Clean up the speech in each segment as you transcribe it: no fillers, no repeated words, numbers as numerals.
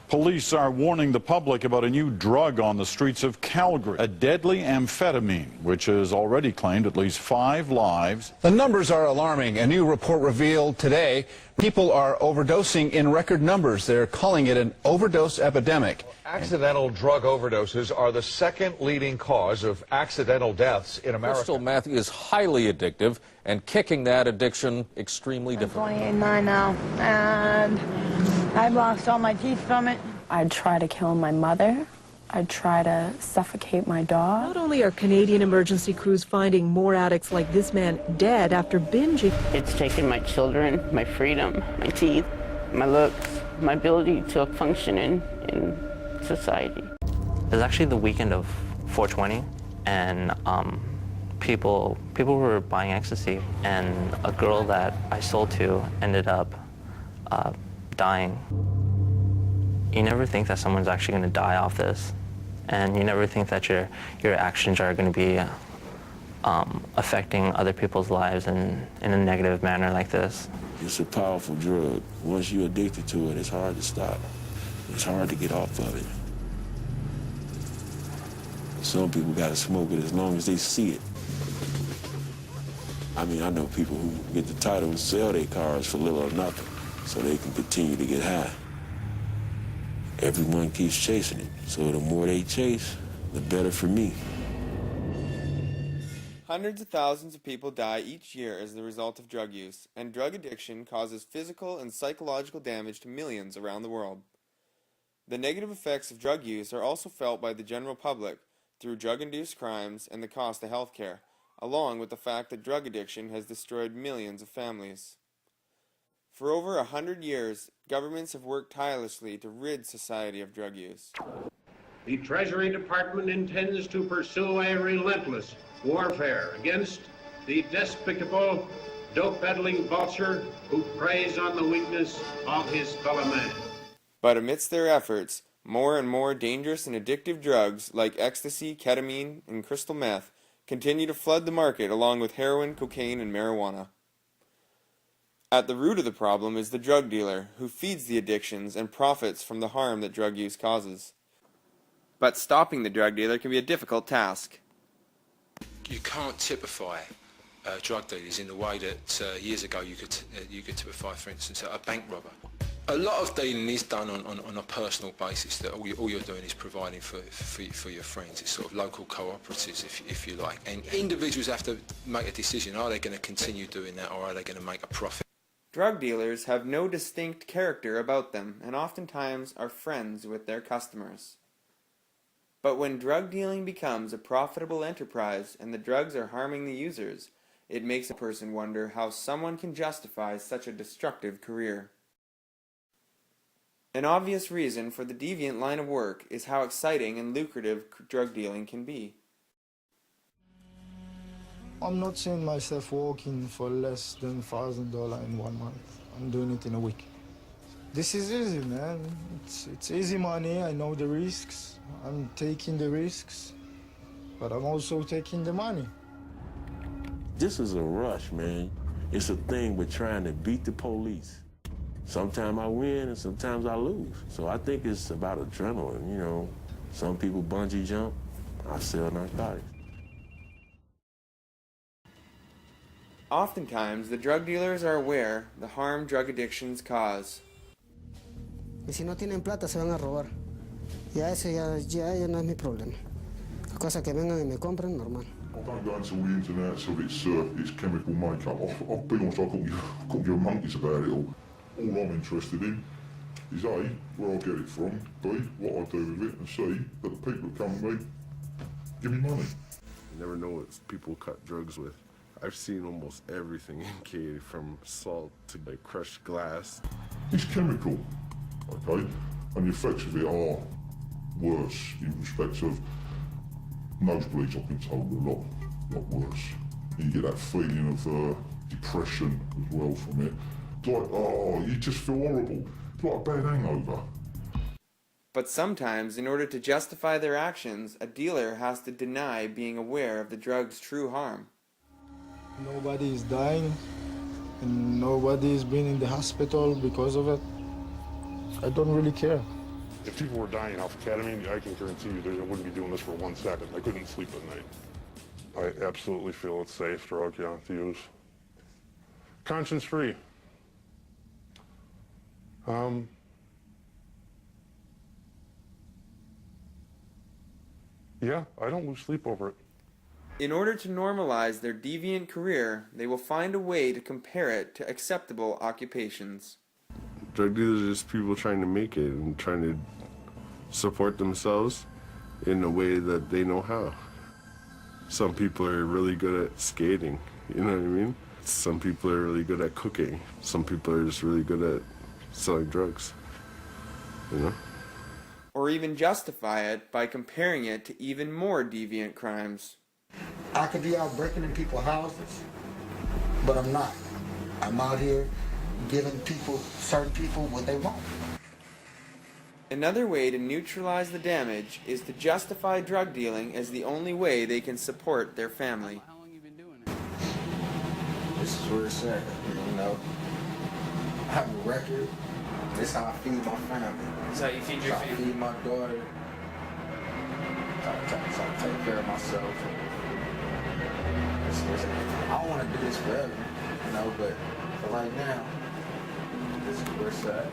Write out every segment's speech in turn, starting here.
Police are warning the public about a new drug on the streets of Calgary, a deadly amphetamine, which has already claimed at least 5 lives. The numbers are alarming. A new report revealed today people are overdosing in record numbers. They're calling it an overdose epidemic. Accidental drug overdoses are the second leading cause of accidental deaths in America. Crystal meth is highly addictive, and kicking that addiction extremely difficult. I'm 29 now, and I've lost all my teeth from it. I'd try to kill my mother. I'd try to suffocate my dog. Not only are Canadian emergency crews finding more addicts like this man dead after binging. It's taken my children, my freedom, my teeth, my looks, my ability to function in society. It was actually the weekend of 420, and people were buying ecstasy, and a girl that I sold to ended up dying. You never think that someone's actually going to die off this, and you never think that your actions are going to be affecting other people's lives in a negative manner like this. It's a powerful drug. Once you're addicted to it, it's hard to stop. It's hard to get off of it. Some people got to smoke it as long as they see it. I mean, I know people who get the title and sell their cars for little or nothing so they can continue to get high. Everyone keeps chasing it, so the more they chase, the better for me. Hundreds of thousands of people die each year as the result of drug use, and drug addiction causes physical and psychological damage to millions around the world. The negative effects of drug use are also felt by the general public through drug-induced crimes and the cost of health care, along with the fact that drug addiction has destroyed millions of families. For over 100 years, governments have worked tirelessly to rid society of drug use. The Treasury Department intends to pursue a relentless warfare against the despicable, dope-peddling vulture who preys on the weakness of his fellow man. But amidst their efforts, more and more dangerous and addictive drugs like ecstasy, ketamine, and crystal meth continue to flood the market along with heroin, cocaine, and marijuana. At the root of the problem is the drug dealer, who feeds the addictions and profits from the harm that drug use causes. But stopping the drug dealer can be a difficult task. You can't typify drug dealers in the way that years ago you could typify, for instance, a bank robber. A lot of dealing is done on a personal basis, that all you're doing is providing for your friends. It's sort of local cooperatives, if you like. And individuals have to make a decision, are they going to continue doing that, or are they going to make a profit? Drug dealers have no distinct character about them, and oftentimes are friends with their customers. But when drug dealing becomes a profitable enterprise and the drugs are harming the users, it makes a person wonder how someone can justify such a destructive career. An obvious reason for the deviant line of work is how exciting and lucrative drug dealing can be. I'm not seeing myself working for less than $1,000 in 1 month. I'm doing it in a week. This is easy, man. It's easy money. I know the risks. I'm taking the risks, but I'm also taking the money. This is a rush, man. It's a thing with trying to beat the police. Sometimes I win and sometimes I lose. So I think it's about adrenaline, you know. Some people bungee jump, I sell narcotics. Oftentimes, the drug dealers are aware the harm drug addictions cause. Y si no tienen plata, se van a robar. Ya eso ya no es mi problema. La cosa que vengan y me compren, normal. I don't go into all the ins and outs of its chemical makeup. I'll be honest, I've got your monkeys about it all. All I'm interested in is A, where I get it from, B, what I do with it, and C, that the people that come to me give me money. You never know what people cut drugs with. I've seen almost everything in Katy, from salt to like crushed glass. It's chemical, okay? And the effects of it are worse in respect of nosebleeds. I've been told a lot worse. You get that feeling of depression as well from it. It's like, oh, you just feel horrible. It's like a bad hangover. But sometimes, in order to justify their actions, a dealer has to deny being aware of the drug's true harm. Nobody is dying, and nobody has been in the hospital because of it. I don't really care. If people were dying off ketamine, I can guarantee you that I wouldn't be doing this for 1 second. I couldn't sleep at night. I absolutely feel it's safe drug, yeah, to use. Conscience-free. Yeah, I don't lose sleep over it. In order to normalize their deviant career, they will find a way to compare it to acceptable occupations. Drug dealers are just people trying to make it and trying to support themselves in a way that they know how. Some people are really good at skating, you know what I mean? Some people are really good at cooking. Some people are just really good at selling drugs, you know? Or even justify it by comparing it to even more deviant crimes. I could be out breaking in people's houses, but I'm not. I'm out here giving certain people what they want. Another way to neutralize the damage is to justify drug dealing as the only way they can support their family. This is where it's at, you know. I have a record. This is how I feed my family. This is how you feed your family? I feed my daughter. I take care of myself. I don't want to do this forever, you know, but for right now, this is where it's at.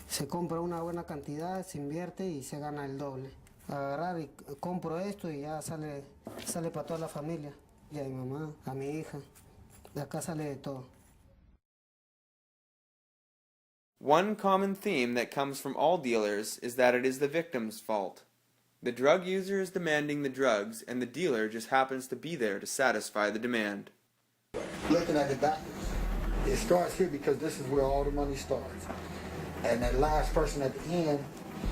Se compra una buena cantidad, se invierte y se gana el doble. Agarrar y compro esto y ya sale para toda la familia. Y a mi mamá, a mi hija. De acá sale de todo. One common theme that comes from all dealers is that it is the victim's fault. The drug user is demanding the drugs, and the dealer just happens to be there to satisfy the demand. Looking at it backwards, it starts here because this is where all the money starts. And that last person at the end,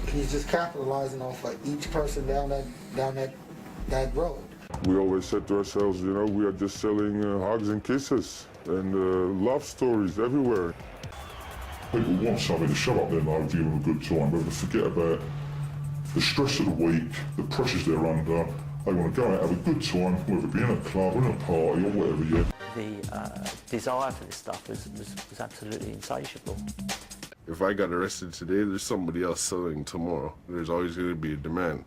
he's just capitalizing off of each person down that road. We always said to ourselves, you know, we are just selling hugs and kisses and love stories everywhere. People want something to shut up their lives, give them a good time, but to forget about the stress of the week, the pressures they're under. They want to go out, have a good time, whether it be in a club, in a party, or whatever, yeah. The desire for this stuff was absolutely insatiable. If I got arrested today, there's somebody else selling tomorrow. There's always going to be a demand,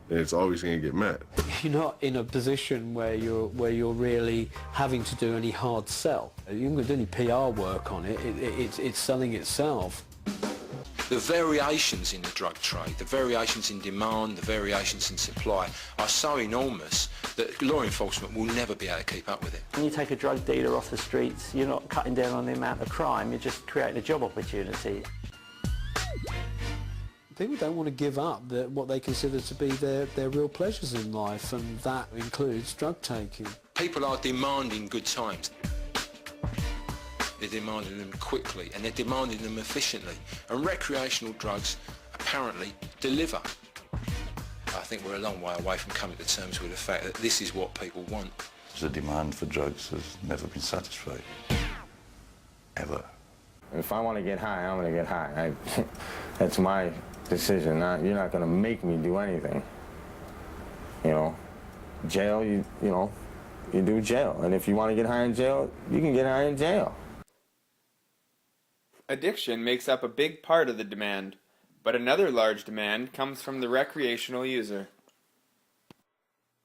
and it's always going to get met. You're not in a position where you're really having to do any hard sell. You're not going to do any PR work on it. It's selling itself. The variations in the drug trade, the variations in demand, the variations in supply are so enormous that law enforcement will never be able to keep up with it. When you take a drug dealer off the streets, you're not cutting down on the amount of crime, you're just creating a job opportunity. People don't want to give up what they consider to be their real pleasures in life, and that includes drug taking. People are demanding good times. They're demanding them quickly and they're demanding them efficiently. And recreational drugs apparently deliver. I think we're a long way away from coming to terms with the fact that this is what people want. The demand for drugs has never been satisfied. Ever. If I want to get high, I'm going to get high. That's my decision. You're not going to make me do anything. You know, jail, you do jail. And if you want to get high in jail, you can get high in jail. Addiction makes up a big part of the demand, but another large demand comes from the recreational user.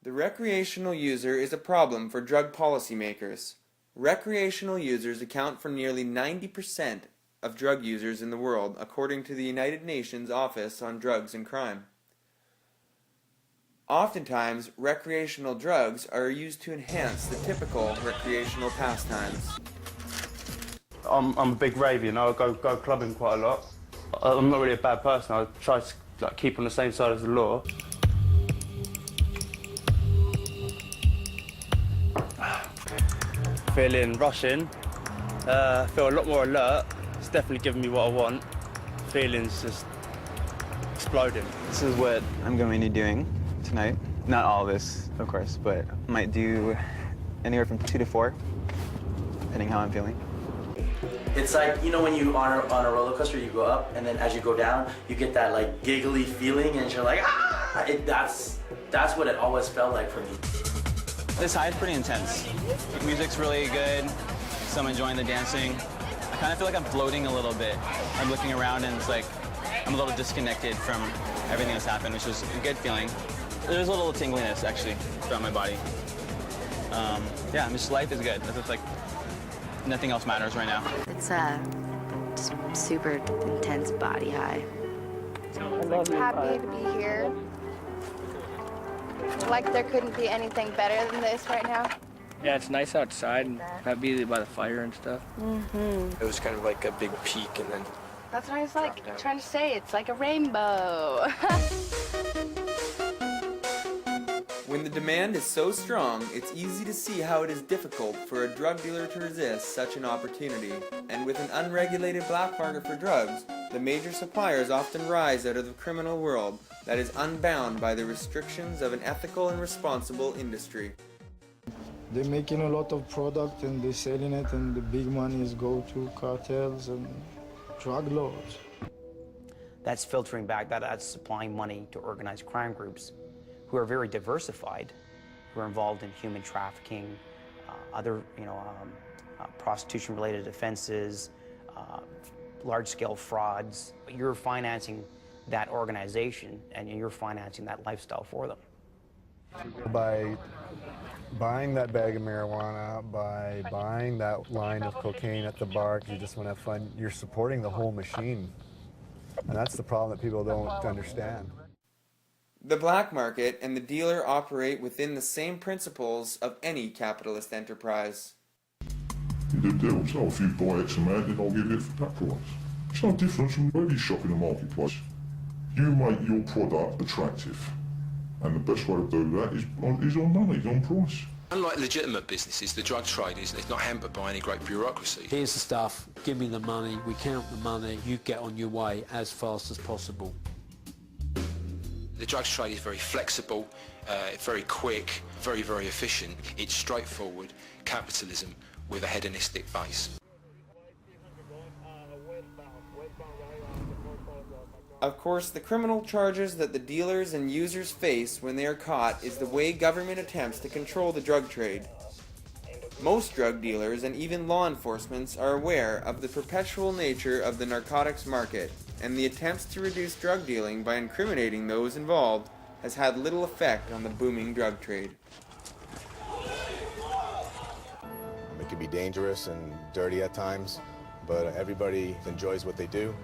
The recreational user is a problem for drug policymakers. Recreational users account for nearly 90% of drug users in the world, according to the United Nations Office on Drugs and Crime. Oftentimes, recreational drugs are used to enhance the typical recreational pastimes. I'm a big raver, you know, I go clubbing quite a lot. I'm not really a bad person, I try to keep on the same side as the law. Feeling rushing, feel a lot more alert, it's definitely giving me what I want. Feelings just exploding. This is what I'm going to be doing tonight. Not all of this, of course, but I might do anywhere from 2 to 4, depending how I'm feeling. It's like, you know, when you on a roller coaster, you go up, and then as you go down, you get that like giggly feeling, and you're like, ah! That's what it always felt like for me. This high is pretty intense. The music's really good, so I'm enjoying the dancing. I kind of feel like I'm floating a little bit. I'm looking around, and it's like, I'm a little disconnected from everything that's happened, which was a good feeling. There's a little tingliness, actually, throughout my body. Yeah, just life is good. It's like nothing else matters right now. It's a super intense body high. Happy to be here. Like there couldn't be anything better than this right now. Yeah, it's nice outside and happy by the fire and stuff. Mm-hmm. It was kind of like a big peak and then... That's what I was like trying to say. It's like a rainbow. When the demand is so strong, it's easy to see how it is difficult for a drug dealer to resist such an opportunity. And with an unregulated black market for drugs, the major suppliers often rise out of the criminal world that is unbound by the restrictions of an ethical and responsible industry. They're making a lot of product and they're selling it, and the big monies go to cartels and drug lords. That's filtering back, that's supplying money to organized crime groups who are very diversified, who are involved in human trafficking, other, prostitution-related offenses, large-scale frauds. You're financing that organization, and you're financing that lifestyle for them. By buying that bag of marijuana, by buying that line of cocaine at the bar because you just want to have fun, you're supporting the whole machine. And that's the problem that people don't understand. The black market and the dealer operate within the same principles of any capitalist enterprise. You do deals. Oh, if you buy X amount, then I'll give you it for that price. It's no different from where you shop in the marketplace. You make your product attractive. And the best way to do that is on money, on price. Unlike legitimate businesses, the drug trade is not hampered by any great bureaucracy. Here's the stuff, give me the money, we count the money, you get on your way as fast as possible. The drugs trade is very flexible, very quick, very, very efficient. It's straightforward capitalism with a hedonistic base. Of course, the criminal charges that the dealers and users face when they are caught is the way government attempts to control the drug trade. Most drug dealers and even law enforcement are aware of the perpetual nature of the narcotics market, and the attempts to reduce drug dealing by incriminating those involved has had little effect on the booming drug trade. It can be dangerous and dirty at times, but everybody enjoys what they do.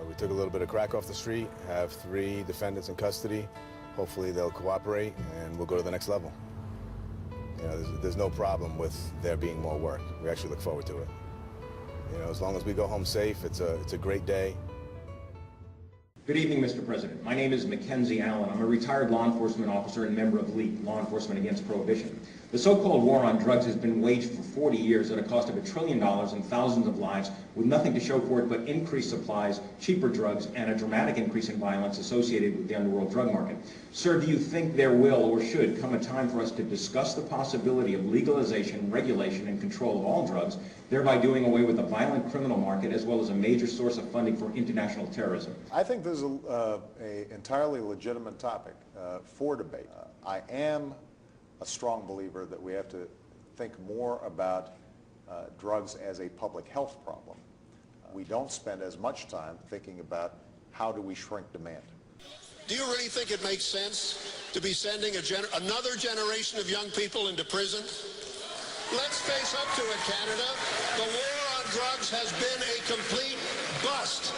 We took a little bit of crack off the street, have 3 defendants in custody. Hopefully they'll cooperate and we'll go to the next level. There's no problem with there being more work. We actually look forward to it. As long as we go home safe, it's a great day. Good evening, Mr. President. My name is Mackenzie Allen. I'm a retired law enforcement officer and member of LEAP, Law Enforcement Against Prohibition. The so-called war on drugs has been waged for 40 years at a cost of $1 trillion and thousands of lives, with nothing to show for it but increased supplies, cheaper drugs, and a dramatic increase in violence associated with the underworld drug market. Sir, do you think there will or should come a time for us to discuss the possibility of legalization, regulation, and control of all drugs, thereby doing away with the violent criminal market as well as a major source of funding for international terrorism? I think this is an entirely legitimate topic for debate. I am a strong believer that we have to think more about drugs as a public health problem. We don't spend as much time thinking about how do we shrink demand. Do you really think it makes sense to be sending another generation of young people into prison? Let's face up to it, Canada. The war on drugs has been a complete bust.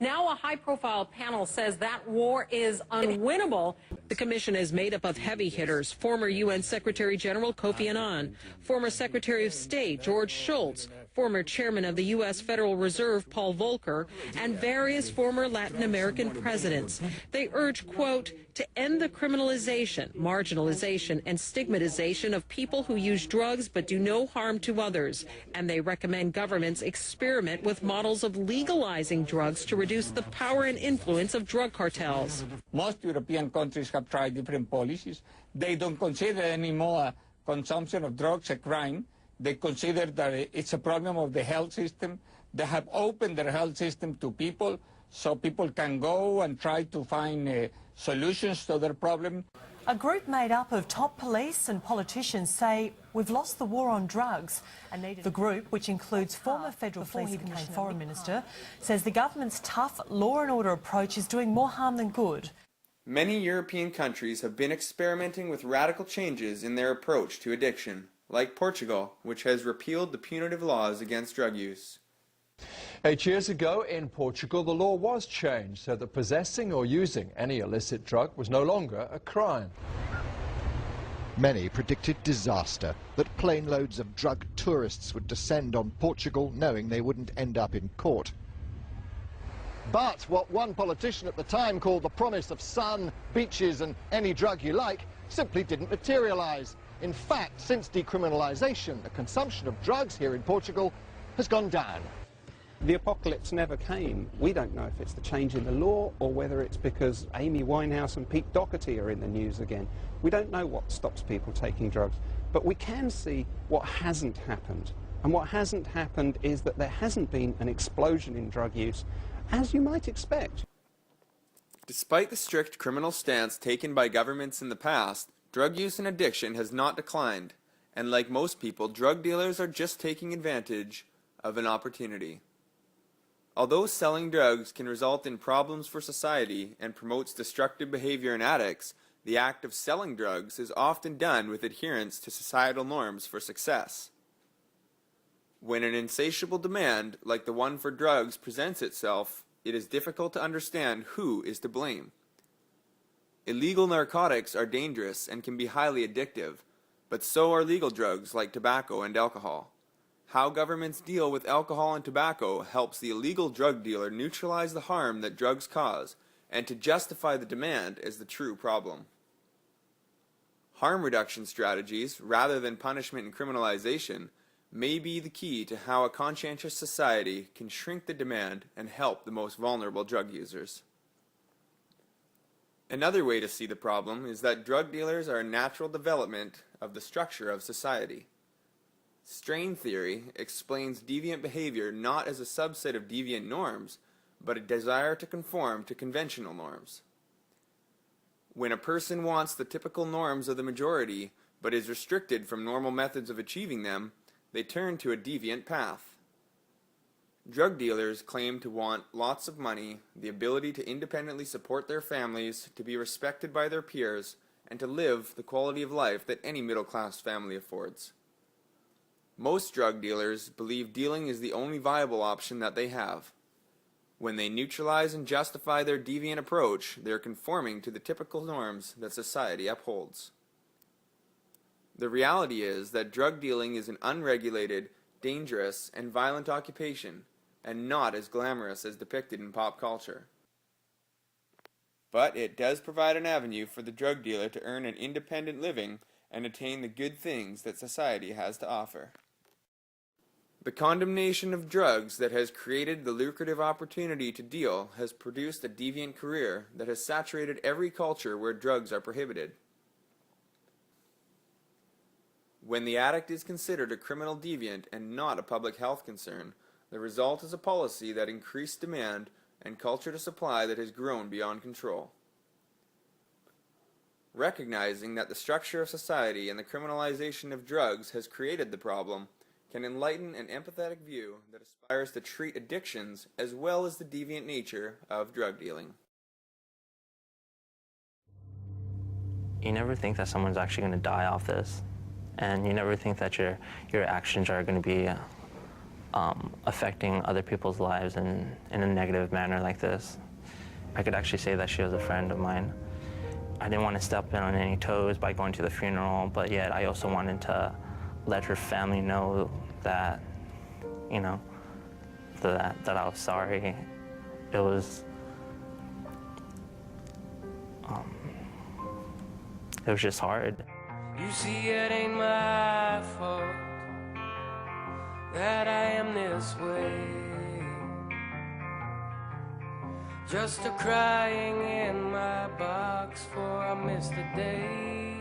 Now a high-profile panel says that war is unwinnable. The commission is made up of heavy hitters: former UN Secretary General Kofi Annan, former Secretary of State George Shultz, former chairman of the U.S. Federal Reserve Paul Volcker, and various former Latin American presidents. They urge, quote, to end the criminalization, marginalization, and stigmatization of people who use drugs but do no harm to others. And they recommend governments experiment with models of legalizing drugs to reduce the power and influence of drug cartels. Most European countries have tried different policies. They don't consider anymore consumption of drugs a crime. They consider that it's a problem of the health system. They have opened their health system to people so people can go and try to find solutions to their problem. A group made up of top police and politicians say we've lost the war on drugs. The group, which includes former federal police and foreign minister, says the government's tough law and order approach is doing more harm than good. Many European countries have been experimenting with radical changes in their approach to addiction, like Portugal, which has repealed the punitive laws against drug use. 8 years ago in Portugal, the law was changed so that possessing or using any illicit drug was no longer a crime. Many predicted disaster, that plane loads of drug tourists would descend on Portugal knowing they wouldn't end up in court. But what one politician at the time called the promise of sun, beaches and any drug you like simply didn't materialise. In fact, since decriminalisation, the consumption of drugs here in Portugal has gone down. The apocalypse never came. We don't know if it's the change in the law or whether it's because Amy Winehouse and Pete Doherty are in the news again. We don't know what stops people taking drugs, but we can see what hasn't happened. And what hasn't happened is that there hasn't been an explosion in drug use, as you might expect. Despite the strict criminal stance taken by governments in the past, drug use and addiction has not declined, and like most people, drug dealers are just taking advantage of an opportunity. Although selling drugs can result in problems for society and promotes destructive behavior in addicts, the act of selling drugs is often done with adherence to societal norms for success. When an insatiable demand, like the one for drugs, presents itself, it is difficult to understand who is to blame. Illegal narcotics are dangerous and can be highly addictive, but so are legal drugs like tobacco and alcohol. How governments deal with alcohol and tobacco helps the illegal drug dealer neutralize the harm that drugs cause and to justify the demand as the true problem. Harm reduction strategies, rather than punishment and criminalization, may be the key to how a conscientious society can shrink the demand and help the most vulnerable drug users. Another way to see the problem is that drug dealers are a natural development of the structure of society. Strain theory explains deviant behavior not as a subset of deviant norms, but a desire to conform to conventional norms. When a person wants the typical norms of the majority, but is restricted from normal methods of achieving them, they turn to a deviant path. Drug dealers claim to want lots of money, the ability to independently support their families, to be respected by their peers, and to live the quality of life that any middle-class family affords. Most drug dealers believe dealing is the only viable option that they have. When they neutralize and justify their deviant approach, they are conforming to the typical norms that society upholds. The reality is that drug dealing is an unregulated, dangerous, and violent occupation, and not as glamorous as depicted in pop culture. But it does provide an avenue for the drug dealer to earn an independent living and attain the good things that society has to offer. The condemnation of drugs that has created the lucrative opportunity to deal has produced a deviant career that has saturated every culture where drugs are prohibited. When the addict is considered a criminal deviant and not a public health concern, the result is a policy that increased demand and culture to supply that has grown beyond control. Recognizing that the structure of society and the criminalization of drugs has created the problem can enlighten an empathetic view that aspires to treat addictions as well as the deviant nature of drug dealing. You never think that someone's actually going to die off this, and you never think that your actions are going to be affecting other people's lives in a negative manner like this. I could actually say that she was a friend of mine. I didn't want to step in on any toes by going to the funeral, but yet I also wanted to let her family know that, you know, that I was sorry. It was just hard. You see, it ain't my fault that I am this way. Just a crying in my box for I missed the day.